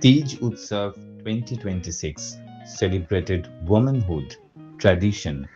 Tej Utsav 2026 celebrated womanhood, tradition,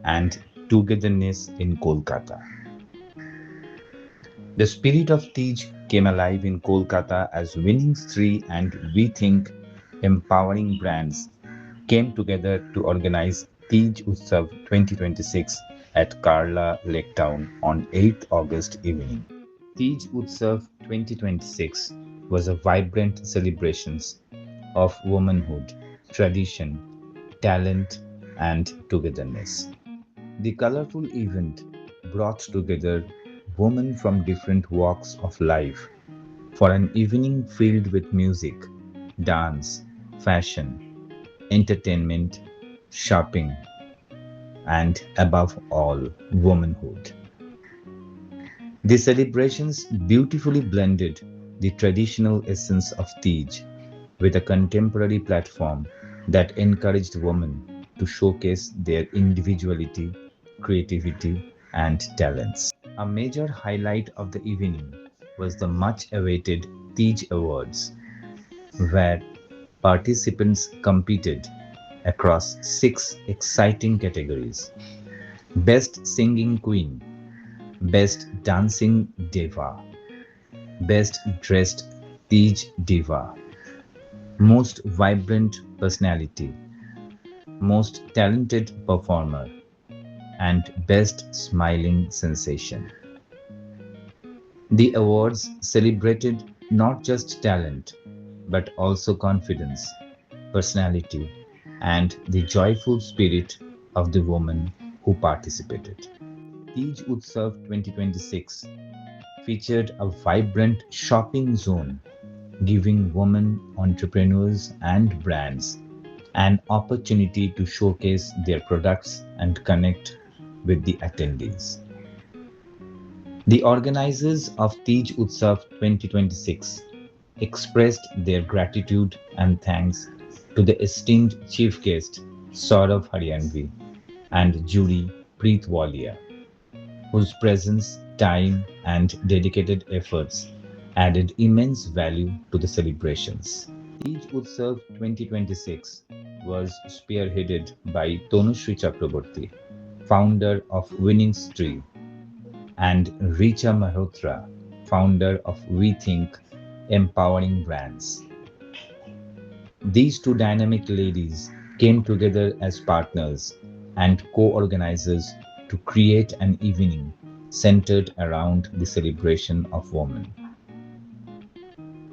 and togetherness in Kolkata. The spirit of Tej came alive in Kolkata as Winning Stree and We Think empowering brands came together to organize Tej Utsav 2026 at Karla Lake Town on 8th August evening. Tej Utsav 2026 was a vibrant celebration of womanhood, tradition, talent, and togetherness. The colorful event brought together women from different walks of life for an evening filled with music, dance, fashion, entertainment, shopping, and above all, womanhood. The celebrations beautifully blended the traditional essence of Tej with a contemporary platform that encouraged women to showcase their individuality, creativity, and talents. A major highlight of the evening was the much awaited Tej Awards, where participants competed across six exciting categories: Best Singing Queen, Best Dancing Diva, Best Dressed Tej Diva, Most Vibrant Personality, Most Talented Performer, and Best Smiling Sensation. The awards celebrated not just talent, but also confidence, personality, and the joyful spirit of the woman who participated. Tej Utsav 2026 featured a vibrant shopping zone, giving women entrepreneurs and brands an opportunity to showcase their products and connect with the attendees. The organizers of Tej Utsav 2026 expressed their gratitude and thanks to the esteemed chief guest Saurav Haryanvi and jury Preet Walia, whose presence, time, and dedicated efforts added immense value to the celebrations. Tej Utsav 2026 was spearheaded by Tonushri Chakraborty, founder of Winning Stree, and Richa Malhotra, founder of We Think Empowering Brands. These two dynamic ladies came together as partners and co organizers to create an evening centered around the celebration of women.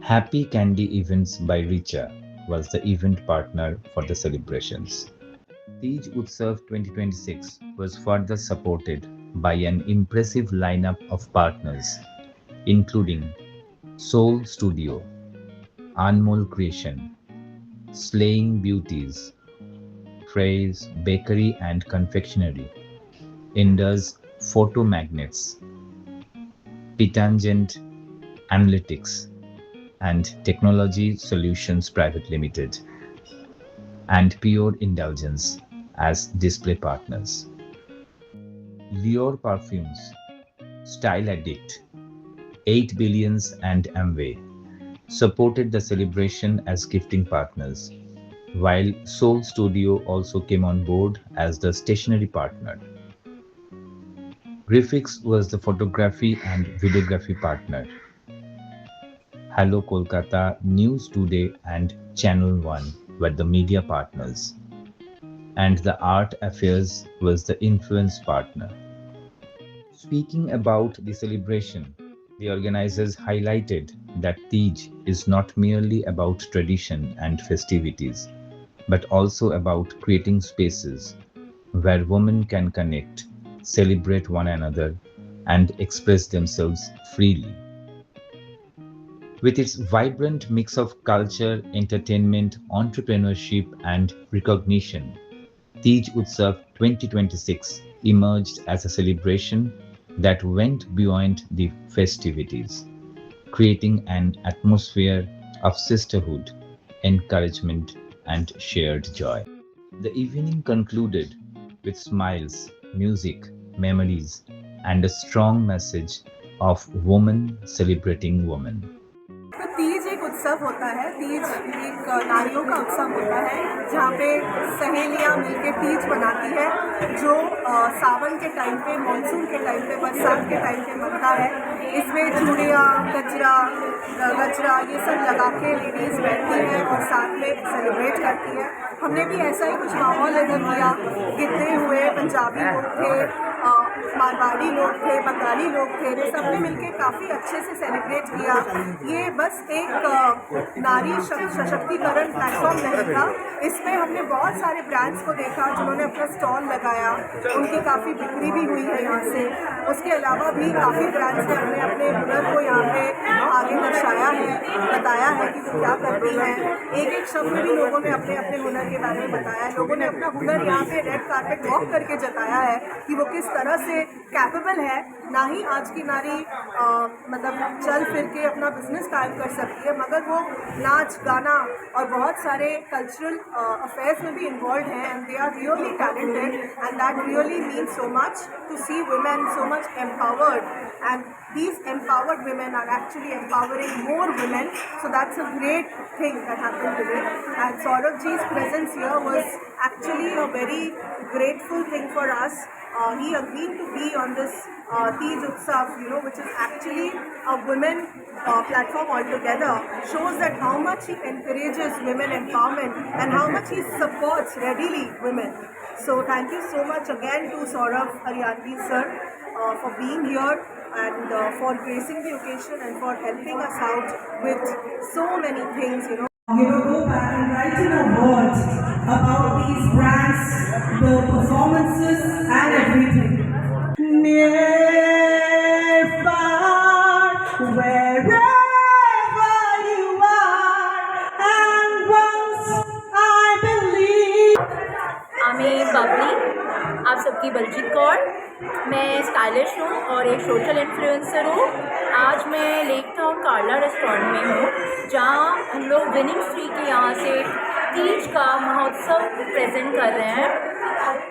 Happy Candy Events by Richa was the event partner for the celebrations. Tej Utsav 2026 was further supported by an impressive lineup of partners, including Soul Studio, Anmol Creation, Slaying Beauties, Praise Bakery and Confectionery, Indus Photo Magnets, Pitangent Analytics, and Technology Solutions Private Limited, and Pure Indulgence as display partners. Lior Perfumes, Style Addict, 8 Billions, and Amway supported the celebration as gifting partners, while Soul Studio also came on board as the stationery partner. Griffix was the photography and videography partner. Hello Kolkata, News Today, and Channel One were the media partners, and the Art Affairs was the influence partner. Speaking about the celebration, the organizers highlighted that Tej is not merely about tradition and festivities, but also about creating spaces where women can connect, celebrate one another, and express themselves freely. With its vibrant mix of culture, entertainment, entrepreneurship, and recognition, Tej Utsav 2026 emerged as a celebration that went beyond the festivities, creating an atmosphere of sisterhood, encouragement, and shared joy. The evening concluded with smiles, music, memories, and a strong message of woman celebrating woman. तो तीज एक उत्सव होता है। तीज एक नारियों का उत्सव होता है जहाँ पे सहेलियाँ मिलकर तीज मनाती है, जो सावन के टाइम पे, मानसून के टाइम पे, बरसात के टाइम पे बनता है। इसमें चूड़ियाँ, गजरा ये सब लगा के लेडीज़ बैठती हैं और साथ में सेलिब्रेट करती है। हमने भी ऐसा ही कुछ माहौल इधर किया। कितने हुए पंजाबी लोग थे, मारवाड़ी लोग थे, बंगाली लोग थे, तो सबने मिलके काफ़ी अच्छे से सेलिब्रेट किया। ये बस एक नारी सशक्तिकरण प्लेटफॉर्म नहीं था, इसमें हमने बहुत सारे ब्रांड्स को देखा जिन्होंने अपना स्टॉल लगाया, उनकी काफ़ी बिक्री भी हुई है यहाँ से। उसके अलावा भी काफ़ी ब्रांड्स ने अपने अपने हुनर को यहाँ पे आगे दर्शाया है, बताया है कि वो क्या करती हैं। एक एक शब्द में भी लोगों ने अपने अपने हुनर के बारे में बताया है। लोगों ने अपना हुनर यहाँ पे रेड कारपेट वॉक करके जताया है कि वो किस तरह से कैपेबल है। ना ही आज की नारी मतलब चल फिर के अपना बिजनेस कायम कर सकती है, मगर वो नाच गाना और बहुत सारे कल्चरल अफेयर्स में भी इन्वॉल्व हैं, and they are really talented, and that really means so much to see women so much empowered, and these empowered women are actually empowering more women, so that's a great thing that happened today. And Saurabh ji's presence here was actually a very grateful thing for us. He agreed to be on this Teej Utsav, which is actually a women platform altogether, shows that how much he encourages women empowerment and how much he supports readily women. So thank you so much again to Saurabh Haryanvi sir for being here and for gracing the occasion and for helping us out with so many things, We will go back and write in our words about these brands, the performances and everything. Near, far, wherever you are, and once I believe. আমি বাবলি, आप सबकी बलजीत कौर। मैं stylish हूँ और एक social influencer हूँ। आज मैं लेक टाउन कार्ला रेस्टोरेंट में हूँ, जहाँ हम लोग विनिंग स्ट्री के यहाँ से तीज का महोत्सव प्रेजेंट कर रहे हैं,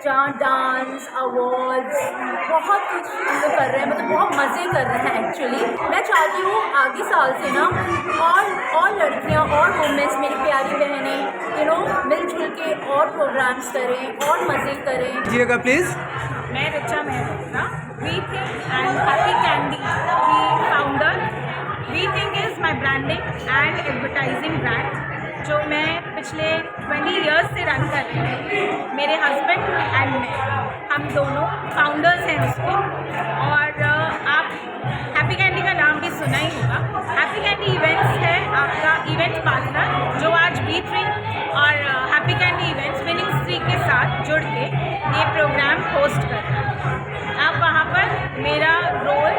जहाँ डांस, अवार्ड्स, बहुत कुछ हम लोग कर रहे हैं, मतलब बहुत मज़े कर रहे हैं। एक्चुअली मैं चाहती हूँ आगे साल से ना और लड़कियाँ और वुमेन्स, मेरी प्यारी बहनें, मिलजुल के और प्रोग्राम्स करें और मज़े करें। जिएगा प्लीज़। मैं Richa Mehta, We Think and Happy Candy की founder. We Think is my branding and advertising brand, जो मैं पिछले 20 इयर्स से रन कर रही हूँ। मेरे हस्बैंड एंड मैं, हम दोनों फाउंडर्स हैं उसके। और आप हैप्पी कैंडी का नाम भी सुना ही होगा। हैप्पी कैंडी इवेंट्स है आपका इवेंट पार्टनर, जो आज B3 और हैप्पी कैंडी इवेंट्स विनिंग स्ट्री के साथ जुड़ के ये प्रोग्राम होस्ट कर रहा है। आप वहाँ पर मेरा रोल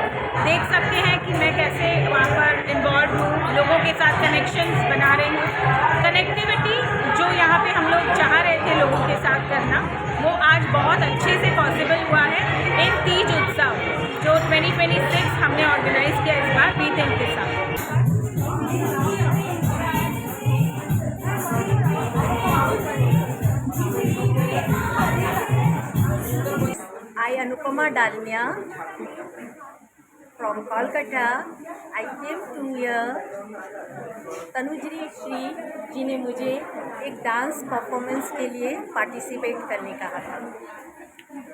देख सकते हैं कि मैं कैसे वहाँ पर इन्वॉल्व हूँ, लोगों के साथ कनेक्शंस बना रही हूँ। कनेक्टिविटी जो यहाँ पे हम लोग चाह रहे थे लोगों के साथ करना, वो आज बहुत अच्छे से पॉसिबल हुआ है इन तीज उत्सव जो 2026 हमने ऑर्गेनाइज़ किया इस बार वी थिंक के साथ। I Anupama Dalmia from Kolkata. I came to here. Tanushree Shri जी ने मुझे एक डांस परफॉर्मेंस के लिए पार्टिसिपेट करने कहा था।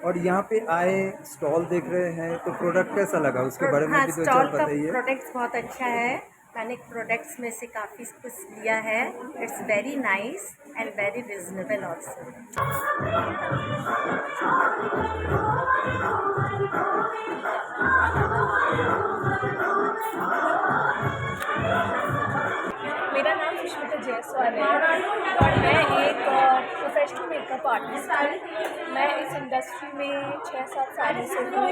और यहाँ पे आए, स्टॉल देख रहे हैं, तो प्रोडक्ट कैसा लगा उसके बारे में भी दो चार बताइए। प्रोडक्ट्स बहुत अच्छा है। मैंने प्रोडक्ट्स में से काफ़ी कुछ लिया है। It's very nice and very reasonable also. मेरा नाम सुष्मिता जायसवाल है और मैं एक प्रोफेशनल मेकअप आर्टिस्ट हूँ। मैं इस इंडस्ट्री में 6-7 सालों से हूँ।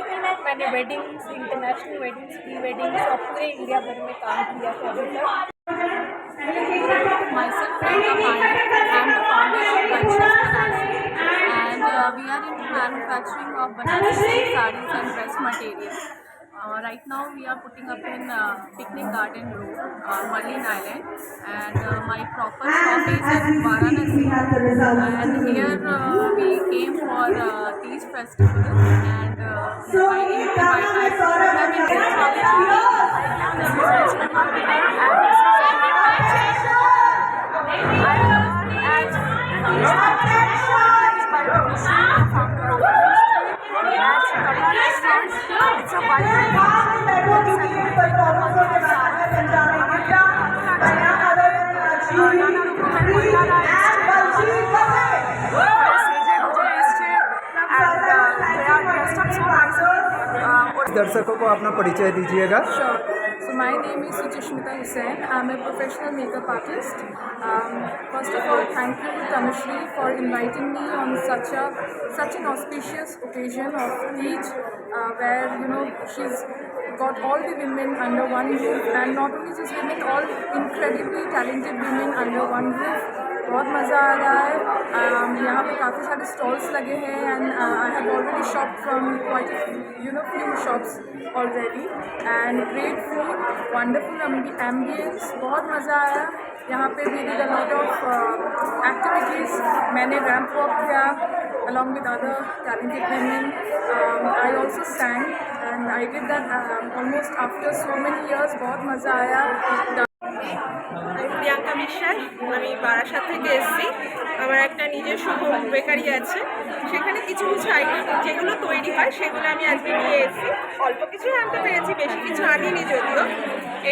मैंने weddings, international weddings, pre weddings और पूरे इंडिया भर में काम किया है अभी तक। Myself, Priyanka Pandey. I am the founder of Conscious Banana, and we are into manufacturing of banana silk sarees and dress material. Right now, we are putting up in Picnic Garden Road, Marlene Island, and my proper shop is in Varanasi. And here we came for Teej festival, and I have been दर्शकों को अपना परिचय दीजिएगा। Sure. So my name is Suchishmita Hussain. I'm a professional makeup artist. First of all, thank you Tanushree for inviting me on such an auspicious occasion of Eid, where she's got all the women under one roof, and not only just women, all incredibly talented women under one roof. बहुत मज़ा आ रहा है। यहाँ पे काफ़ी सारे stalls लगे हैं and I have already shop from quite few shops already and great food, wonderful ambience, बहुत मज़ा आया। यहाँ पे we did a lot of activities. मैंने रैंप वॉक किया along with other talented women. I also sang and I did that almost after so many years. बहुत मज़ा आया। প্রিয়াঙ্কা বিশ্বাস, আমি বারাসাত থেকে এসেছি। আমার একটা নিজস্ব হোম বেকারি আছে, সেখানে কিছু কিছু আইটেম যেগুলো তৈরি হয় সেগুলো আমি আজকে নিয়ে এসেছি। অল্প কিছুই আনতে পেরেছি, বেশি কিছু আনিনি যদিও।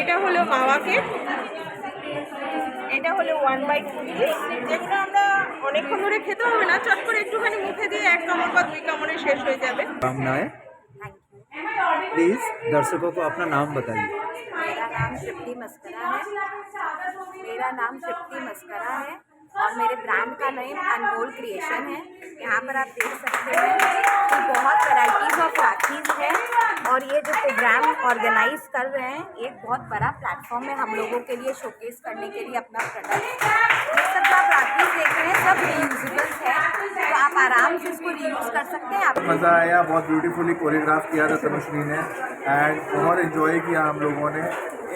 এটা হলো মাওয়া কেক, এটা হলো 1/2, যেগুলো আমরা অনেকক্ষণ ধরে খেতে হবে না, চট করে একটুখানি মুখে দিয়ে 1 কামড় বা 2 কামড়ে শেষ হয়ে যাবে। प्लीज दर्शकों को अपना नाम बताइए। मेरा नाम शिप्ती मस्करा है और मेरे ब्रांड का नेम अनमोल क्रिएशन है। यहाँ पर आप देख सकते हैं कि बहुत वैराइटीज़ ऑफ राखीज़ है और ये जो प्रोग्राम ऑर्गेनाइज कर रहे हैं एक बहुत बड़ा प्लेटफॉर्म है हम लोगों के लिए शोकेस करने के लिए अपना प्रोडक्ट। ये सब जो आप राखीज़ देख रहे हैं सब रीयूजेबल्स है, तो आप आराम से इसको रीयूज़ कर सकते हैं। मज़ा आया, बहुत ब्यूटीफुली कोरियोग्राफ किया था तनुश्री ने एंड बहुत इन्जॉय किया हम लोगों ने।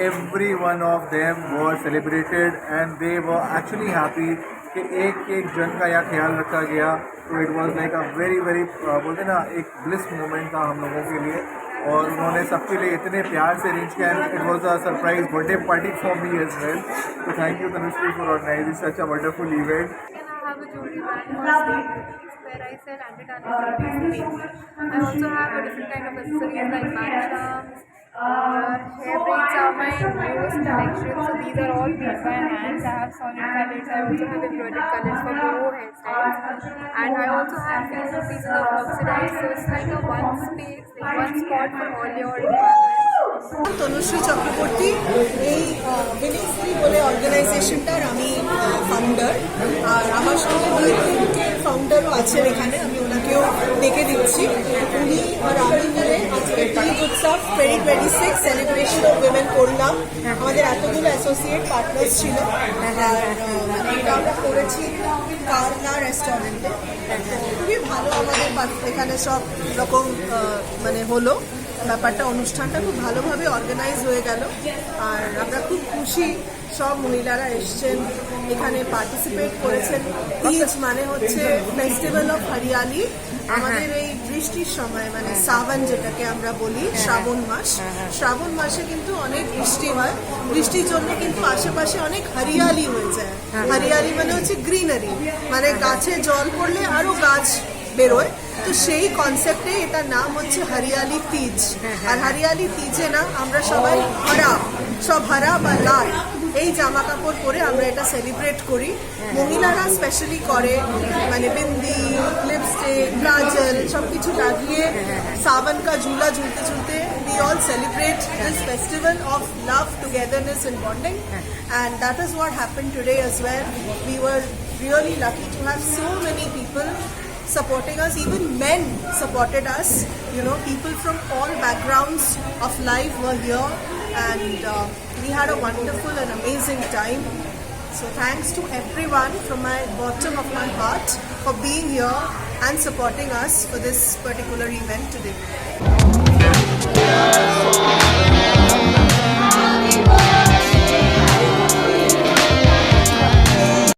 Every one of them were celebrated and they were actually happy कि एक एक जन का यह ख्याल रखा गया। तो it was like a very बोलते ना एक ब्लिस मोमेंट था हम लोगों के लिए और उन्होंने सबके लिए इतने प्यार से अरेंज किया। It was a surprise birthday party for me as well. तो thank you Tanushree for organising such a wonderful event. Where I sell anti-tarnish paints. I also have a different kind of accessories like band charms. Hair braids are my newest collection, so these are all made by hand. I have solid colors. I also have embroidered colors for bow hairstyles, and I also have pieces of oxidized. So it's like a one space, like one spot for all your departments. Tanushree Chakraborty, এই winning three বলে অর্গানাইজেশনটার আমি founder, আর আমার সঙ্গে বিএনপির ফাউন্ডারও আছেন এখানে, আমি ওনাকেও ডেকে দিচ্ছি। উনি আর আমি মিলে আজকে ঈদ উৎসব 2026 সেলিব্রেশন অফ উইমেন করলাম। আমাদের এতগুলো অ্যাসোসিয়েট পার্টনার্স ছিল, আর এটা আমরা করেছি কারলা রেস্টুরেন্টে। খুবই ভালো আমাদের এখানে সব রকম মানে হলো ব্যাপারটা, অনুষ্ঠানটা খুব ভালোভাবে অর্গানাইজ হয়ে গেল আর আমরা খুব খুশি। সব মহিলারা এসছেন, এখানে পার্টিসিপেট করেছেন। তিজ মানে হচ্ছে ফেস্টিভ্যাল অফ হরিয়ালি। আমাদের এই বৃষ্টির সময় মানে সাবন যেটাকে আমরা বলি, শ্রাবণ মাসে কিন্তু অনেক বৃষ্টি হয়। বৃষ্টির জন্য কিন্তু আশেপাশে অনেক হরিয়ালি হয়ে যায়। হরিয়ালি মানে হচ্ছে গ্রিনারি, মানে গাছে জল পড়লে আরো গাছ বেরোয়। তো সেই কনসেপ্টে এটার নাম হচ্ছে হরিয়ালি তিজ। আর হরিয়ালি তিজে না আমরা সবাই সব হারা বা লাল এই জামা কাপড় পরে আমরা এটা সেলিব্রেট করি। মহিলারা স্পেশালি করে মানে বিন্দি, লিপস্টিক, কাজল সব কিছু লাগিয়ে সাবন কা ঝুলা ঝুলতে ঝুলতে we all celebrate this festival of love, togetherness and bonding, and that is what happened today as well. We were really lucky to have so many people supporting us. Even men supported us, people from all backgrounds of life were here, and we had a wonderful and amazing time. So thanks to everyone from my bottom of my heart for being here and supporting us for this particular event today.